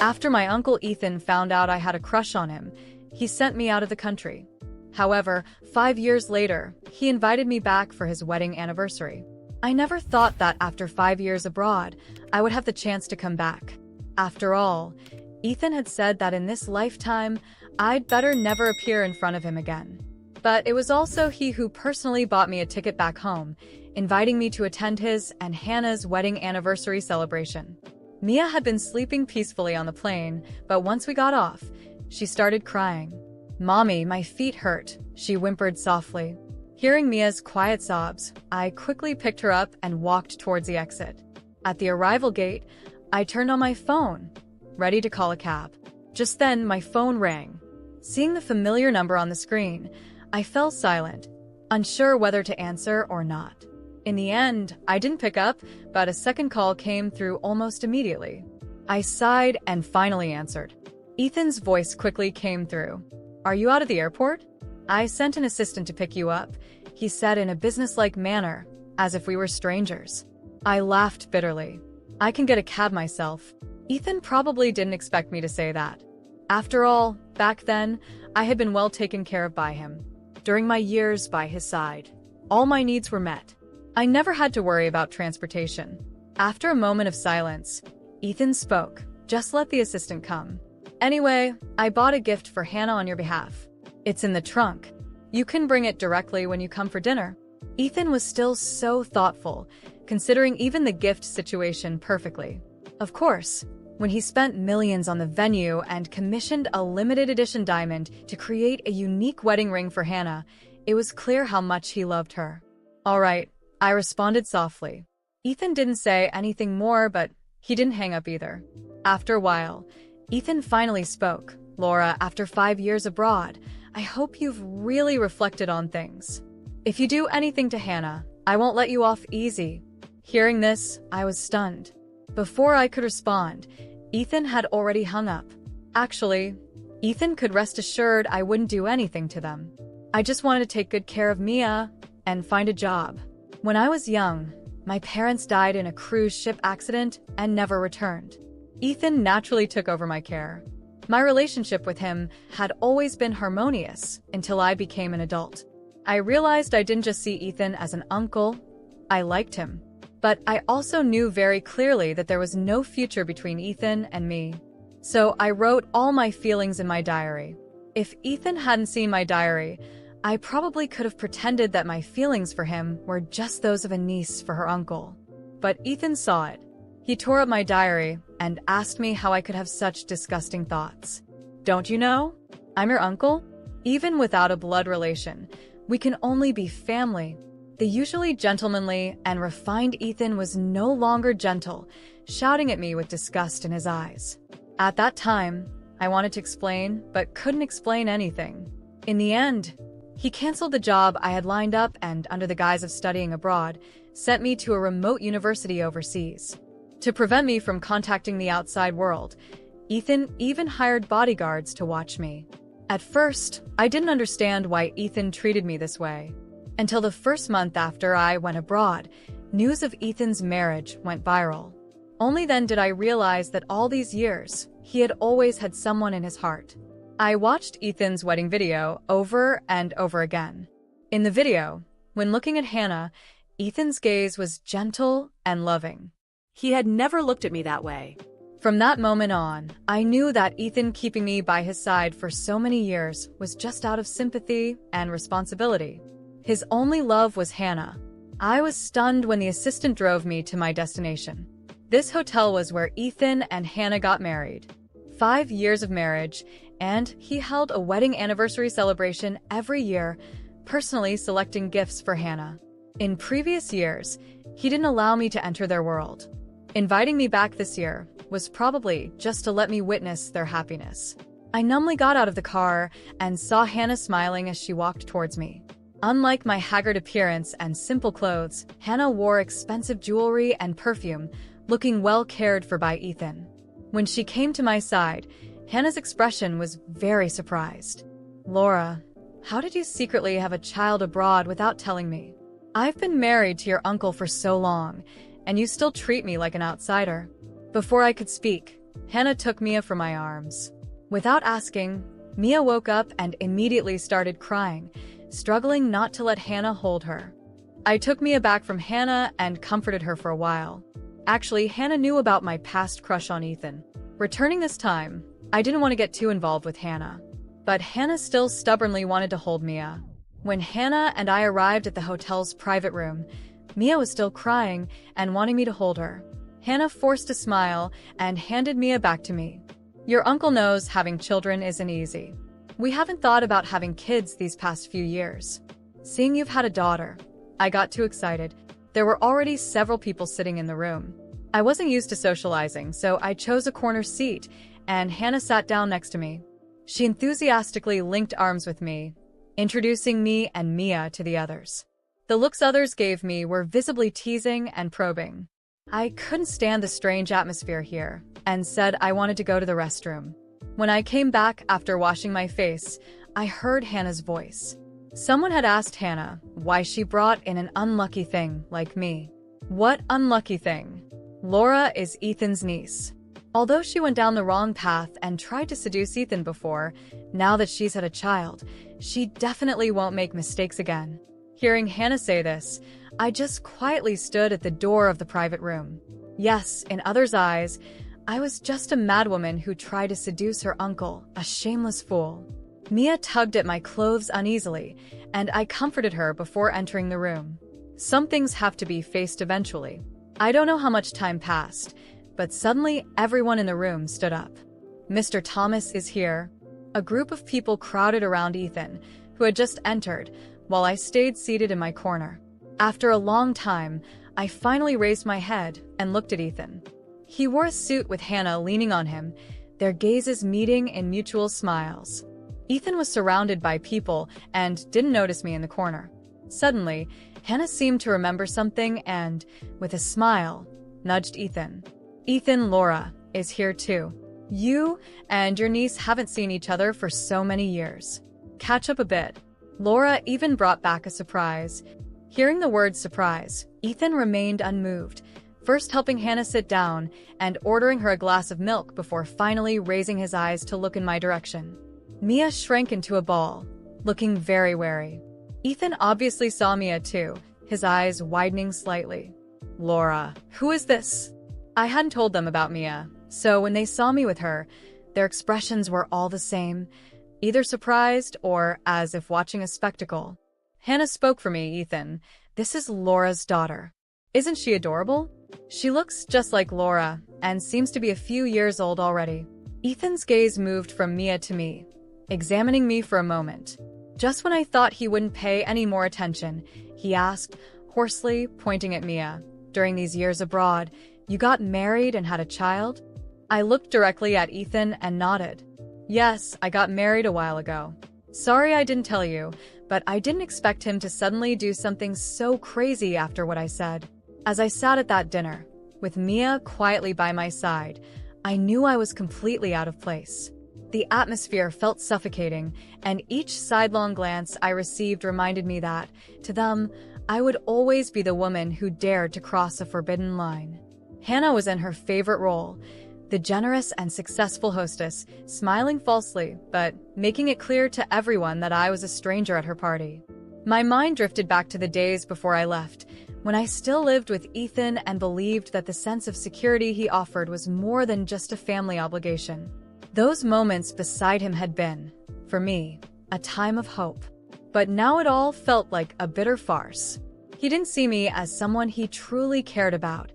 After my uncle Ethan found out I had a crush on him, he sent me out of the country. However, 5 years later, he invited me back for his wedding anniversary. I never thought that after 5 years abroad, I would have the chance to come back. After all, Ethan had said that in this lifetime, I'd better never appear in front of him again. But it was also he who personally bought me a ticket back home, inviting me to attend his and Hannah's wedding anniversary celebration. Mia had been sleeping peacefully on the plane, but once we got off, she started crying. "Mommy, my feet hurt," she whimpered softly. Hearing Mia's quiet sobs, I quickly picked her up and walked towards the exit. At the arrival gate, I turned on my phone, ready to call a cab. Just then, my phone rang. Seeing the familiar number on the screen, I fell silent, unsure whether to answer or not. In the end, I didn't pick up, but a second call came through almost immediately. I sighed and finally answered. Ethan's voice quickly came through. "Are you out of the airport? I sent an assistant to pick you up," he said in a businesslike manner, as if we were strangers. I laughed bitterly. "I can get a cab myself." Ethan probably didn't expect me to say that. After all, back then, I had been well taken care of by him. During my years by his side, all my needs were met. I never had to worry about transportation. After a moment of silence, Ethan spoke. "Just let the assistant come. Anyway, I bought a gift for Hannah on your behalf. It's in the trunk. You can bring it directly when you come for dinner." Ethan was still so thoughtful, considering even the gift situation perfectly. Of course, when he spent millions on the venue and commissioned a limited edition diamond to create a unique wedding ring for Hannah, it was clear how much he loved her. "All right," I responded softly. Ethan didn't say anything more, but he didn't hang up either. After a while, Ethan finally spoke. "Laura, after 5 years abroad, I hope you've really reflected on things. If you do anything to Hannah, I won't let you off easy." Hearing this, I was stunned. Before I could respond, Ethan had already hung up. Actually, Ethan could rest assured I wouldn't do anything to them. I just wanted to take good care of Mia and find a job. When I was young, my parents died in a cruise ship accident and never returned. Ethan naturally took over my care. My relationship with him had always been harmonious until I became an adult. I realized I didn't just see Ethan as an uncle, I liked him. But I also knew very clearly that there was no future between Ethan and me. So I wrote all my feelings in my diary. If Ethan hadn't seen my diary, I probably could have pretended that my feelings for him were just those of a niece for her uncle. But Ethan saw it. He tore up my diary and asked me how I could have such disgusting thoughts. "Don't you know? I'm your uncle. Even without a blood relation, we can only be family." The usually gentlemanly and refined Ethan was no longer gentle, shouting at me with disgust in his eyes. At that time, I wanted to explain, but couldn't explain anything. In the end, he canceled the job I had lined up and, under the guise of studying abroad, sent me to a remote university overseas. To prevent me from contacting the outside world, Ethan even hired bodyguards to watch me. At first, I didn't understand why Ethan treated me this way. Until the first month after I went abroad, news of Ethan's marriage went viral. Only then did I realize that all these years, he had always had someone in his heart. I watched Ethan's wedding video over and over again. In the video, when looking at Hannah, Ethan's gaze was gentle and loving. He had never looked at me that way. From that moment on, I knew that Ethan keeping me by his side for so many years was just out of sympathy and responsibility. His only love was Hannah. I was stunned when the assistant drove me to my destination. This hotel was where Ethan and Hannah got married. 5 years of marriage, and he held a wedding anniversary celebration every year, personally selecting gifts for Hannah. In previous years, he didn't allow me to enter their world. Inviting me back this year was probably just to let me witness their happiness. I numbly got out of the car and saw Hannah smiling as she walked towards me. Unlike my haggard appearance and simple clothes, Hannah wore expensive jewelry and perfume, looking well cared for by Ethan. When she came to my side, Hannah's expression was very surprised. "Laura, how did you secretly have a child abroad without telling me? I've been married to your uncle for so long, and you still treat me like an outsider." Before I could speak, Hannah took Mia from my arms. Without asking, Mia woke up and immediately started crying, struggling not to let Hannah hold her. I took Mia back from Hannah and comforted her for a while. Actually, Hannah knew about my past crush on Ethan. Returning this time, I didn't want to get too involved with Hannah. But Hannah still stubbornly wanted to hold Mia. When Hannah and I arrived at the hotel's private room, Mia was still crying and wanting me to hold her. Hannah forced a smile and handed Mia back to me. Your uncle knows having children isn't easy. We haven't thought about having kids these past few years. Seeing you've had a daughter, I got too excited. There were already several people sitting in the room. I wasn't used to socializing, so I chose a corner seat, and Hannah sat down next to me. She enthusiastically linked arms with me, introducing me and Mia to the others. The looks others gave me were visibly teasing and probing. I couldn't stand the strange atmosphere here, and said I wanted to go to the restroom. When I came back after washing my face, I heard Hannah's voice. Someone had asked Hannah why she brought in an unlucky thing like me. What unlucky thing? Laura is Ethan's niece. Although she went down the wrong path and tried to seduce Ethan before, now that she's had a child, she definitely won't make mistakes again. Hearing Hannah say this, I just quietly stood at the door of the private room. Yes, in others' eyes, I was just a madwoman who tried to seduce her uncle, a shameless fool. Mia tugged at my clothes uneasily, and I comforted her before entering the room. Some things have to be faced eventually. I don't know how much time passed, but suddenly everyone in the room stood up. Mr. Thomas is here. A group of people crowded around Ethan, who had just entered, while I stayed seated in my corner. After a long time, I finally raised my head and looked at Ethan. He wore a suit with Hannah leaning on him, their gazes meeting in mutual smiles. Ethan was surrounded by people and didn't notice me in the corner. Suddenly, Hannah seemed to remember something and, with a smile, nudged Ethan. Ethan, Laura is here too. You and your niece haven't seen each other for so many years. Catch up a bit. Laura even brought back a surprise. Hearing the word surprise, Ethan remained unmoved, first helping Hannah sit down and ordering her a glass of milk before finally raising his eyes to look in my direction. Mia shrank into a ball, looking very wary. Ethan obviously saw Mia too, his eyes widening slightly. Laura, who is this? I hadn't told them about Mia, so when they saw me with her, their expressions were all the same, either surprised or as if watching a spectacle. Hannah spoke for me, Ethan. This is Laura's daughter. Isn't she adorable? She looks just like Laura and seems to be a few years old already. Ethan's gaze moved from Mia to me, examining me for a moment. Just when I thought he wouldn't pay any more attention, he asked, hoarsely, pointing at Mia, "During these years abroad, you got married and had a child?" I looked directly at Ethan and nodded. Yes, I got married a while ago. Sorry I didn't tell you, but I didn't expect him to suddenly do something so crazy after what I said. As I sat at that dinner, with Mia quietly by my side, I knew I was completely out of place. The atmosphere felt suffocating, and each sidelong glance I received reminded me that, to them, I would always be the woman who dared to cross a forbidden line. Hannah was in her favorite role, the generous and successful hostess, smiling falsely, but making it clear to everyone that I was a stranger at her party. My mind drifted back to the days before I left, when I still lived with Ethan and believed that the sense of security he offered was more than just a family obligation. Those moments beside him had been, for me, a time of hope. But now it all felt like a bitter farce. He didn't see me as someone he truly cared about.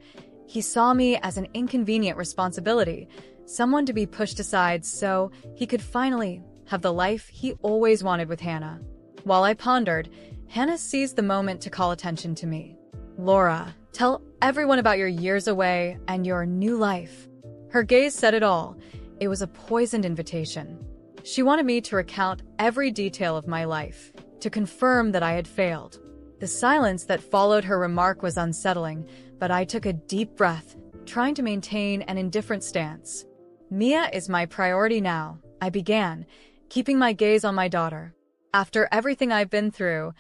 He saw me as an inconvenient responsibility, someone to be pushed aside so he could finally have the life he always wanted with Hannah. While I pondered, Hannah seized the moment to call attention to me. Laura, tell everyone about your years away and your new life. Her gaze said it all. It was a poisoned invitation. She wanted me to recount every detail of my life, to confirm that I had failed. The silence that followed her remark was unsettling, but I took a deep breath, trying to maintain an indifferent stance. Mia is my priority now, I began, keeping my gaze on my daughter. After everything I've been through,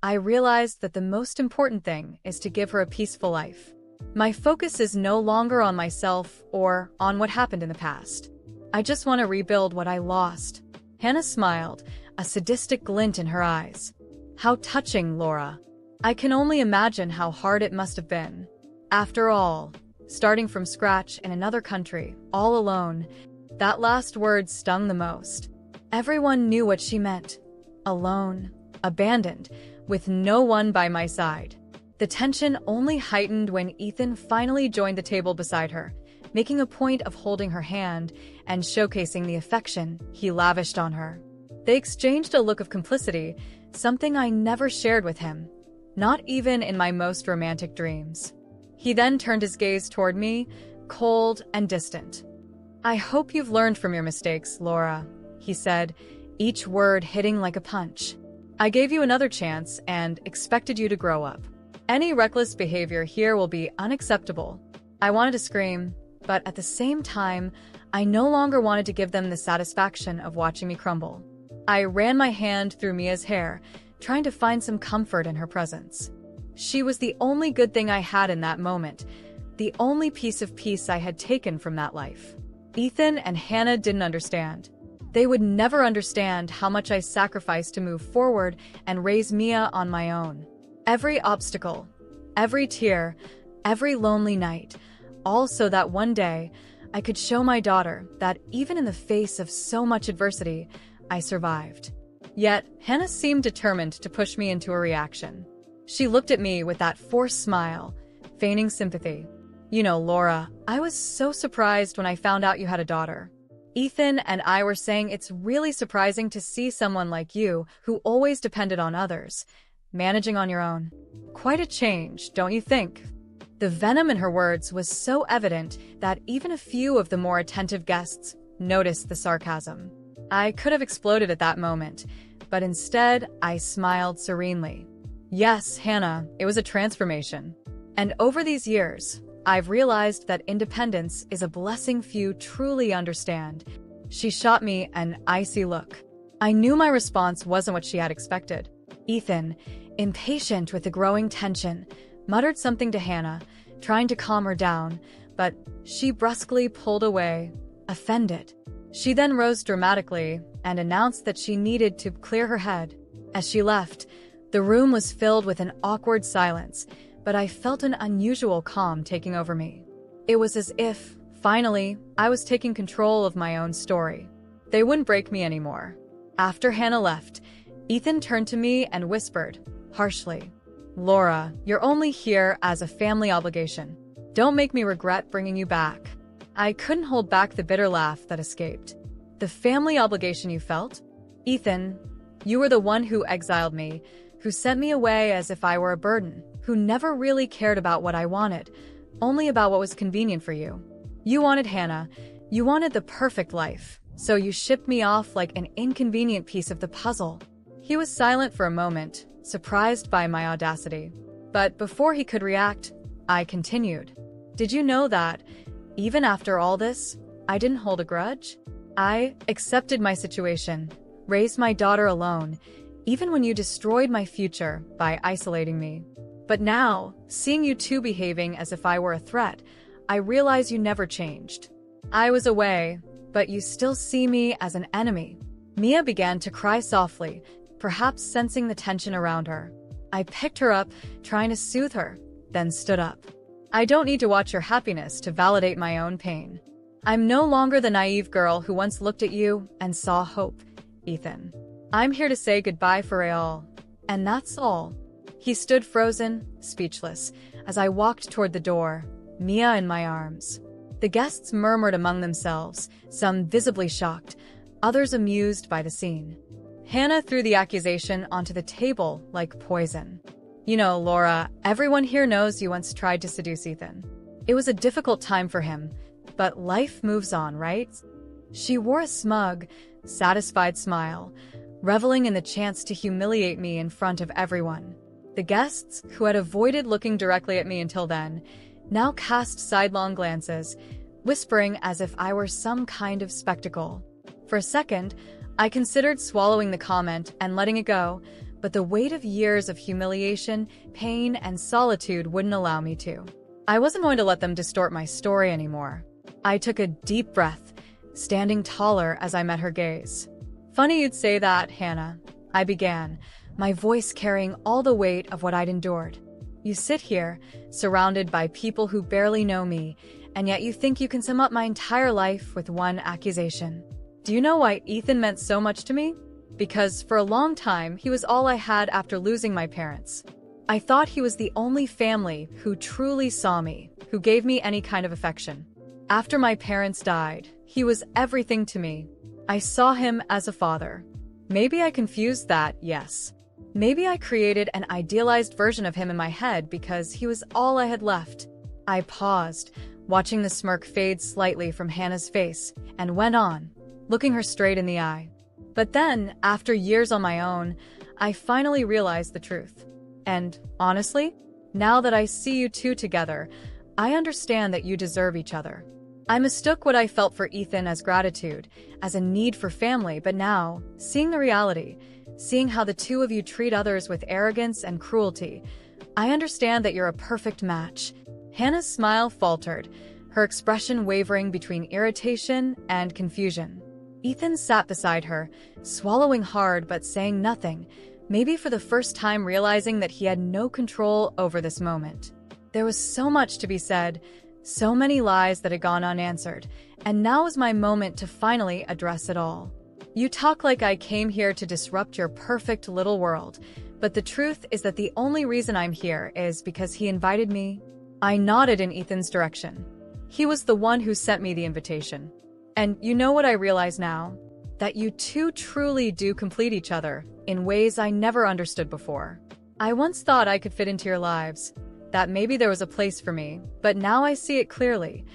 I realized that the most important thing is to give her a peaceful life. My focus is no longer on myself or on what happened in the past. I just want to rebuild what I lost." Hannah smiled, a sadistic glint in her eyes. "How touching, Laura. I can only imagine how hard it must have been. After all, starting from scratch in another country, all alone." That last word stung the most. Everyone knew what she meant. Alone, abandoned, with no one by my side. The tension only heightened when Ethan finally joined the table beside her, making a point of holding her hand and showcasing the affection he lavished on her. They exchanged a look of complicity, something I never shared with him, not even in my most romantic dreams. He then turned his gaze toward me, cold and distant. "I hope you've learned from your mistakes, Laura," he said, each word hitting like a punch. "I gave you another chance and expected you to grow up. Any reckless behavior here will be unacceptable." I wanted to scream, but at the same time, I no longer wanted to give them the satisfaction of watching me crumble. I ran my hand through Mia's hair, trying to find some comfort in her presence. She was the only good thing I had in that moment, the only piece of peace I had taken from that life. Ethan and Hannah didn't understand. They would never understand how much I sacrificed to move forward and raise Mia on my own. Every obstacle, every tear, every lonely night, all so that one day I could show my daughter that even in the face of so much adversity, I survived. Yet, Hannah seemed determined to push me into a reaction. She looked at me with that forced smile, feigning sympathy. "You know, Laura, I was so surprised when I found out you had a daughter. Ethan and I were saying it's really surprising to see someone like you who always depended on others, managing on your own. Quite a change, don't you think?" The venom in her words was so evident that even a few of the more attentive guests noticed the sarcasm. I could have exploded at that moment, but instead I smiled serenely. "Yes, Hannah, it was a transformation. And over these years, I've realized that independence is a blessing few truly understand." She shot me an icy look. I knew my response wasn't what she had expected. Ethan, impatient with the growing tension, muttered something to Hannah, trying to calm her down, but she brusquely pulled away, offended. She then rose dramatically and announced that she needed to clear her head. As she left, the room was filled with an awkward silence, but I felt an unusual calm taking over me. It was as if, finally, I was taking control of my own story. They wouldn't break me anymore. After Hannah left, Ethan turned to me and whispered, harshly, "Laura, you're only here as a family obligation. Don't make me regret bringing you back." I couldn't hold back the bitter laugh that escaped. "The family obligation you felt? Ethan, you were the one who exiled me, who sent me away as if I were a burden, who never really cared about what I wanted, only about what was convenient for you. You wanted Hannah, you wanted the perfect life, so you shipped me off like an inconvenient piece of the puzzle." He was silent for a moment, surprised by my audacity. But before he could react, I continued. "Did you know that, even after all this, I didn't hold a grudge? I accepted my situation, raised my daughter alone, even when you destroyed my future by isolating me. But now, seeing you two behaving as if I were a threat, I realize you never changed. I was away, but you still see me as an enemy." Mia began to cry softly, perhaps sensing the tension around her. I picked her up, trying to soothe her, then stood up. "I don't need to watch your happiness to validate my own pain. I'm no longer the naive girl who once looked at you and saw hope, Ethan. I'm here to say goodbye for real, and that's all." He stood frozen, speechless, as I walked toward the door, Mia in my arms. The guests murmured among themselves, some visibly shocked, others amused by the scene. Hannah threw the accusation onto the table like poison. "You know, Laura, everyone here knows you once tried to seduce Ethan. It was a difficult time for him, but life moves on, right?" She wore a smug, satisfied smile, reveling in the chance to humiliate me in front of everyone. The guests, who had avoided looking directly at me until then, now cast sidelong glances, whispering as if I were some kind of spectacle. For a second, I considered swallowing the comment and letting it go, but the weight of years of humiliation, pain, and solitude wouldn't allow me to. I wasn't going to let them distort my story anymore. I took a deep breath, standing taller as I met her gaze. "Funny you'd say that, Hannah," I began, my voice carrying all the weight of what I'd endured. "You sit here, surrounded by people who barely know me, and yet you think you can sum up my entire life with one accusation. Do you know why Ethan meant so much to me? Because for a long time, he was all I had after losing my parents. I thought he was the only family who truly saw me, who gave me any kind of affection. After my parents died, he was everything to me. I saw him as a father. Maybe I confused that, yes. Maybe I created an idealized version of him in my head because he was all I had left." I paused, watching the smirk fade slightly from Hannah's face, and went on, looking her straight in the eye. "But then, after years on my own, I finally realized the truth. And honestly, now that I see you two together, I understand that you deserve each other. I mistook what I felt for Ethan as gratitude, as a need for family, but now, seeing the reality, seeing how the two of you treat others with arrogance and cruelty, I understand that you're a perfect match." Hannah's smile faltered, her expression wavering between irritation and confusion. Ethan sat beside her, swallowing hard but saying nothing, maybe for the first time realizing that he had no control over this moment. There was so much to be said, so many lies that had gone unanswered, and now was my moment to finally address it all. "You talk like I came here to disrupt your perfect little world, but the truth is that the only reason I'm here is because he invited me." I nodded in Ethan's direction. "He was the one who sent me the invitation. And you know what I realize now? That you two truly do complete each other in ways I never understood before. I once thought I could fit into your lives, that maybe there was a place for me, but now I see it clearly.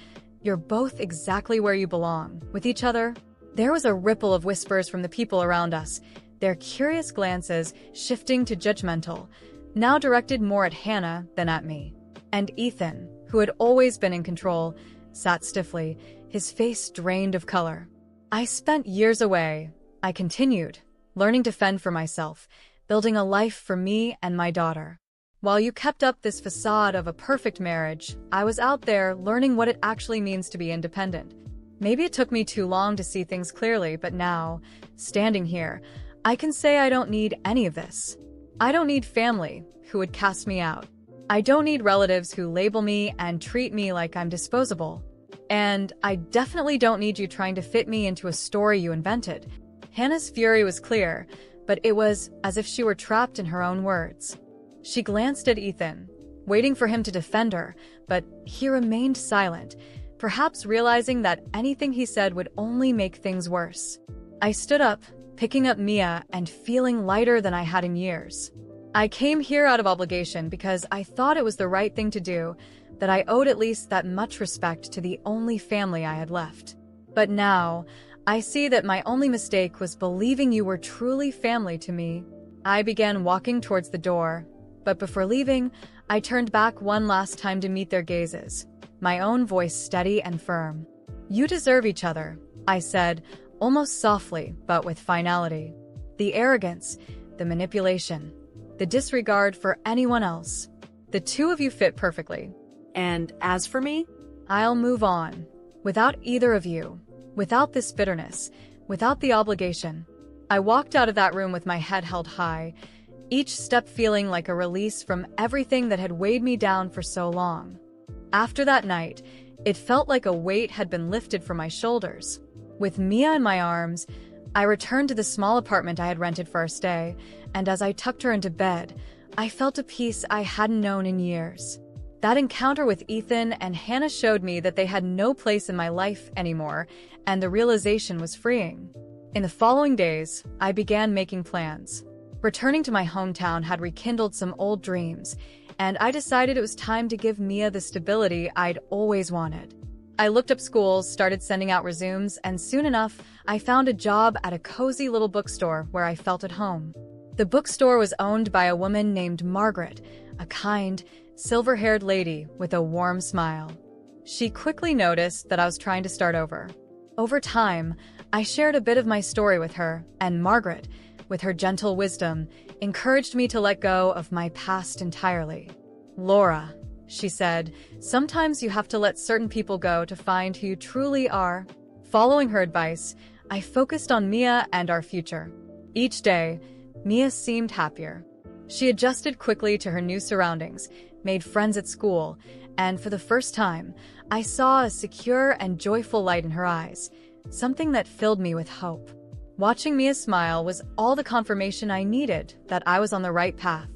You're both exactly where you belong, with each other." There was a ripple of whispers from the people around us, their curious glances shifting to judgmental, now directed more at Hannah than at me. And Ethan, who had always been in control, sat stiffly, his face drained of color. "I spent years away," I continued, "learning to fend for myself, building a life for me and my daughter. While you kept up this facade of a perfect marriage, I was out there learning what it actually means to be independent. Maybe it took me too long to see things clearly, but now, standing here, I can say I don't need any of this. I don't need family who would cast me out. I don't need relatives who label me and treat me like I'm disposable. And I definitely don't need you trying to fit me into a story you invented." Hannah's fury was clear, but it was as if she were trapped in her own words. She glanced at Ethan, waiting for him to defend her, but he remained silent, perhaps realizing that anything he said would only make things worse. I stood up, picking up Mia and feeling lighter than I had in years. "I came here out of obligation because I thought it was the right thing to do, that I owed at least that much respect to the only family I had left. But now, I see that my only mistake was believing you were truly family to me." I began walking towards the door, but before leaving, I turned back one last time to meet their gazes, my own voice steady and firm. "You deserve each other," I said, almost softly, but with finality. "The arrogance, the manipulation, the disregard for anyone else. The two of you fit perfectly. And as for me, I'll move on, without either of you, without this bitterness, without the obligation." I walked out of that room with my head held high, each step feeling like a release from everything that had weighed me down for so long. After that night, it felt like a weight had been lifted from my shoulders. With Mia in my arms, I returned to the small apartment I had rented for our stay, and as I tucked her into bed, I felt a peace I hadn't known in years. That encounter with Ethan and Hannah showed me that they had no place in my life anymore, and the realization was freeing. In the following days, I began making plans. Returning to my hometown had rekindled some old dreams, and I decided it was time to give Mia the stability I'd always wanted. I looked up schools, started sending out resumes, and soon enough, I found a job at a cozy little bookstore where I felt at home. The bookstore was owned by a woman named Margaret, a kind, silver-haired lady with a warm smile. She quickly noticed that I was trying to start over. Over time, I shared a bit of my story with her, and Margaret, with her gentle wisdom, encouraged me to let go of my past entirely. "Laura," She said, "Sometimes you have to let certain people go to find who you truly are." Following her advice, I focused on Mia and our future. Each day, Mia seemed happier. She adjusted quickly to her new surroundings, made friends at school, and for the first time, I saw a secure and joyful light in her eyes, something that filled me with hope. Watching Mia smile was all the confirmation I needed that I was on the right path.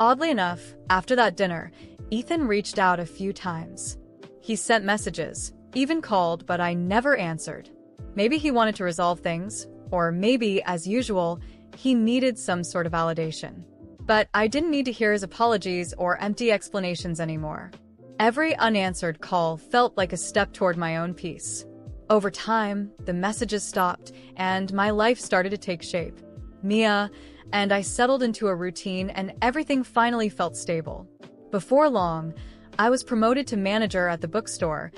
Oddly enough, after that dinner, Ethan reached out a few times. He sent messages, even called, but I never answered. Maybe he wanted to resolve things, or maybe, as usual, he needed some sort of validation. But I didn't need to hear his apologies or empty explanations anymore. Every unanswered call felt like a step toward my own peace. Over time, the messages stopped, and my life started to take shape. Mia and I settled into a routine, and everything finally felt stable. Before long, I was promoted to manager at the bookstore,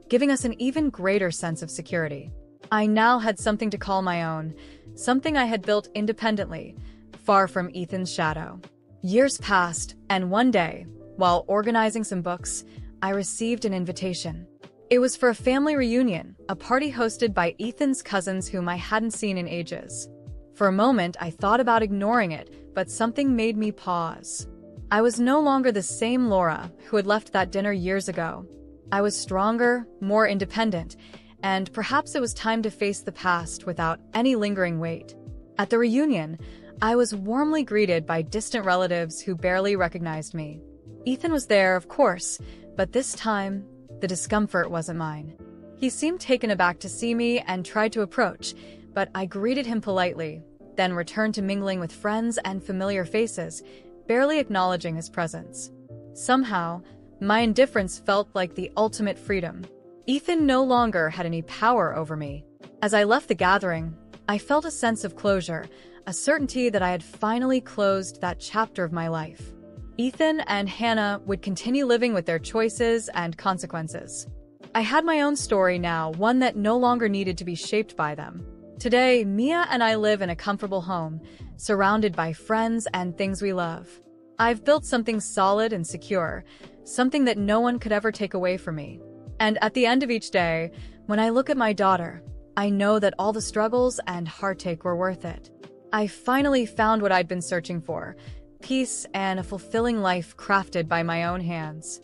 giving us an even greater sense of security. I now had something to call my own, something I had built independently, far from Ethan's shadow. Years passed, and one day, while organizing some books, I received an invitation. It was for a family reunion, a party hosted by Ethan's cousins whom I hadn't seen in ages. For a moment, I thought about ignoring it, but something made me pause. I was no longer the same Laura who had left that dinner years ago. I was stronger, more independent, and perhaps it was time to face the past without any lingering weight. At the reunion, I was warmly greeted by distant relatives who barely recognized me. Ethan was there, of course, but this time, the discomfort wasn't mine. He seemed taken aback to see me and tried to approach, but I greeted him politely, then returned to mingling with friends and familiar faces, barely acknowledging his presence. Somehow, my indifference felt like the ultimate freedom. Ethan no longer had any power over me. As I left the gathering, I felt a sense of closure, a certainty that I had finally closed that chapter of my life. Ethan and Hannah would continue living with their choices and consequences. I had my own story now, one that no longer needed to be shaped by them. Today, Mia and I live in a comfortable home, surrounded by friends and things we love. I've built something solid and secure, something that no one could ever take away from me. And at the end of each day, when I look at my daughter, I know that all the struggles and heartache were worth it. I finally found what I'd been searching for: peace and a fulfilling life crafted by my own hands.